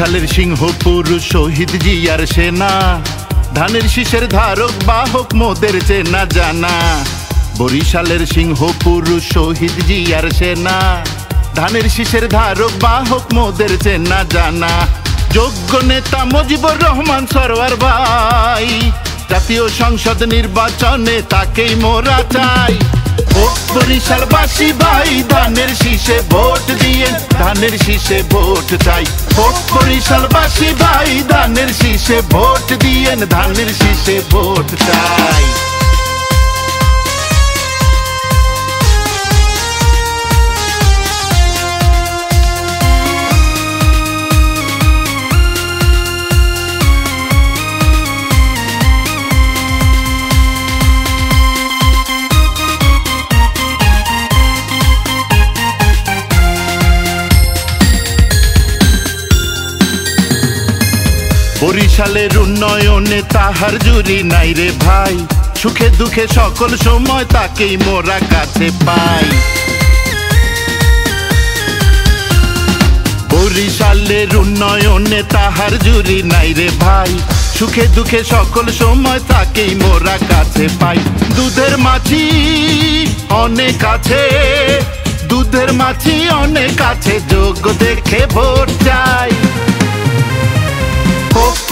বরিশালের সিংহ পুরুষ শহীদ জিয়ার সেনা, ধানের শীষের ধারক বাহক মোদের চেনা জানা। বরিশালের সিংহ পুরুষ শহীদ জিয়ার সেনা, ধানের শীষের ধারক বাহক মোদের চেনা জানা। যোগ্য নেতা মুজিবুর রহমান সরওয়ার ভাই, জাতীয় সংসদ নির্বাচনে তাকেই মোরা চাই। ও বরিশালবাসী ভাই, ধানের শীষে ভোট দিয়ে, ধানের শীষে ভোট চাই। ও বরিশালবাসী ভাই, ধানের শীষে ভোট দিয়ে, ধানের শীষে ভোট চাই। বরিশালের উন্নয়নে তাহার জুরি নাই রে ভাই, সুখে দুঃখে সকল সময় তাকেই মোরা কাছে পাই। বরিশালের উন্নয়নে তাহার জুরি নাই রে ভাই, সুখে দুঃখে সকল সময় তাকেই মোরা কাছে পাই। দুধের মাছি অনেক আছে, দুধের মাছি অনেক আছে, যোগ্য দেখে ভোট চাই।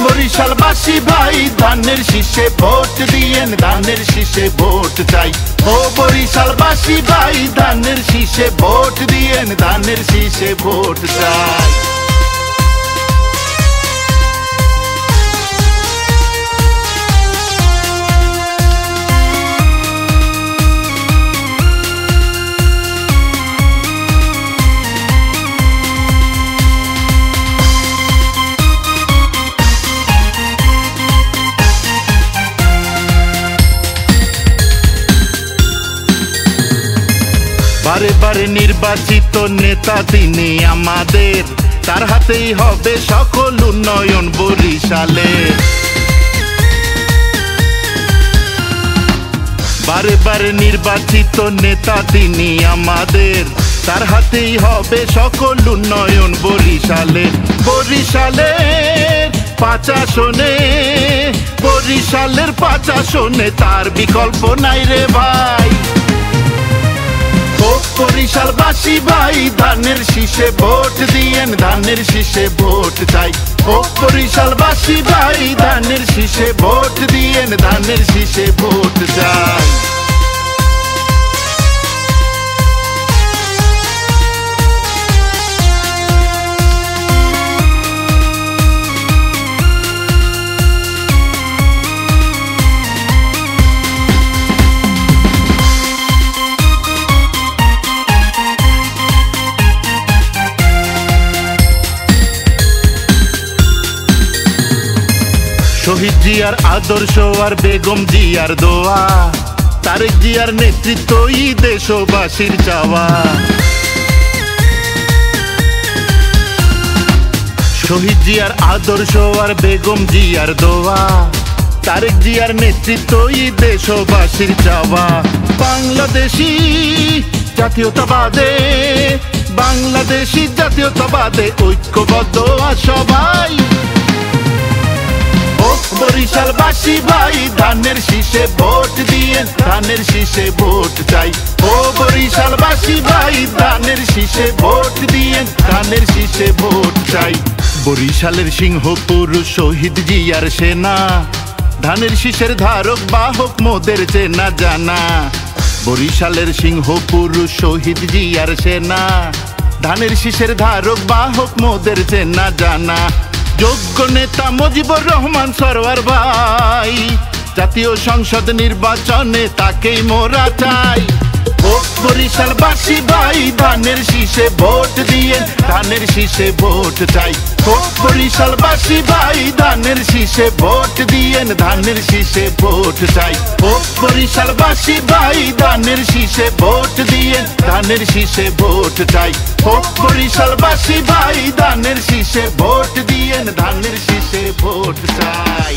বরিশালবাসী ভাই, ধানের শীষে ভোট দিয়ে, ধানের শীষে ভোট চাই। ও বরিশালবাসী ভাই, ধানের শীষে ভোট দিয়ে, ধানের শীষে ভোট চাই। বারে বারে নির্বাচিত নেতা তিনি আমাদের, তার হাতেই হবে সকল উন্নয়ন বরিশালে। বারে বারে নির্বাচিত নেতা তিনি আমাদের, তার হাতেই হবে সকল উন্নয়ন বরিশালে। বরিশালের ৫ আসনে, বরিশালের ৫ আসনে তার বিকল্প নাই রে ভাই। বরিশালবাসী ভাই, ধানের শীষে ভোট দিয়ে, ধানের শীষে ভোট চাই। ও বরিশালবাসী ভাই, ধানের শীষে ভোট দিয়ে, ধানের শীষে ভোট চাই। শহীদ জিয়ার আদর্শ আর বেগম জিয়ার দোয়া, তারেক জিয়ার নেতৃত্বই দেশবাসীর চাওয়া। শহীদ জিয়ার আদর্শ আর বেগম জিয়ার দোয়া, তারেক জিয়ার নেতৃত্বই দেশবাসীর চাওয়া। বাংলাদেশি জাতীয়তাবাদে, বাংলাদেশি জাতীয়তাবাদে ঐক্যবদ্ধ সবাই। বরিশালবাসী ভাই, ধানের শীষে ভোট দিয়ে, ধানের শীষে ভোট চাই। ও বরিশালবাসী ভাই, ধানের শীষে ভোট দিয়ে, ধানের শীষে ভোট চাই। বরিশালের সিংহ পুরুষ শহীদ জিয়ার সেনা, ধানের শীষের ধারক বাহক মোদের চেনা জানা। বরিশালের সিংহ পুরুষ শহীদ জিয়ার সেনা, ধানের শীষের ধারক বাহক মোদের চেনা জানা। যোগ্য নেতা মুজিবুর রহমান সরওয়ার ভাই, জাতীয় সংসদ নির্বাচনে তাকেই মোরা চাই। ও বরিশালবাসী ভাই, ধানের শীষে ভোট দিয়ে, ধানের শীষে ভোট চাই। ও বরিশালবাসী ভাই, ধানের শীষে ভোট দিয়ে, ধানের শীষে ভোট চাই। ও বরিশালবাসী ভাই, ধানের শীষে ভোট দিয়ে, ধানের শীষে ভোট চাই। ও বরিশালবাসী ভাই, ধানের শীষে ভোট দিয়ে, ধানের শীষে ভোট চাই।